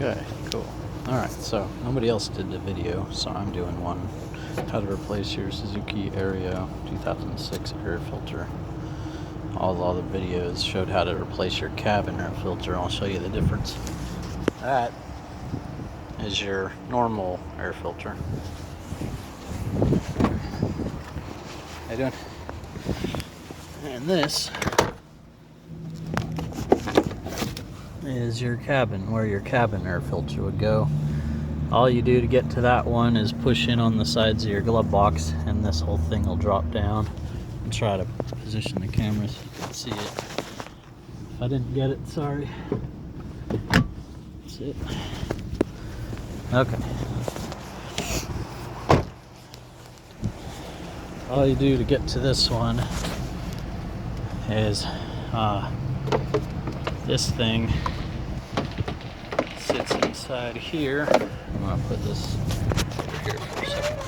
Okay, cool. Alright, so nobody else did the video, so I'm doing one. How to replace your Suzuki Aereo 2006 air filter. All the other videos showed how to replace your cabin air filter. I'll show you the difference. That is your normal air filter. How you doing? And this is your cabin, where your cabin air filter would go. All you do to get to that one is push in on the sides of your glove box, and this whole thing will drop down. And try to position the camera so you can see it. If I didn't get it, sorry. That's it. Okay. All you do to get to this one is this thing sits inside here. I'm gonna put this over here for a second.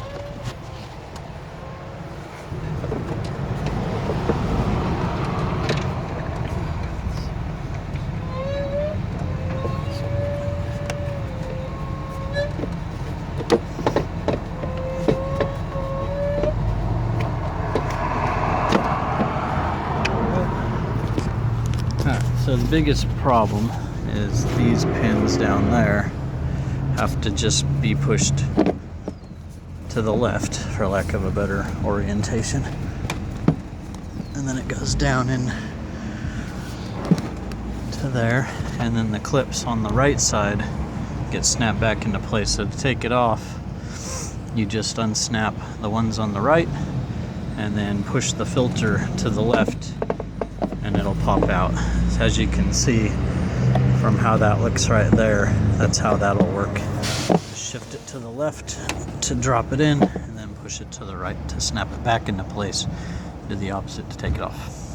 So the biggest problem is these pins down there have to just be pushed to the left, for lack of a better orientation. And then it goes down in to there, and then the clips on the right side get snapped back into place. So to take it off, you just unsnap the ones on the right and then push the filter to the left, and it'll pop out. So as you can see from how that looks right there, that's how that'll work. Shift it to the left to drop it in, and then push it to the right to snap it back into place. Do the opposite to take it off.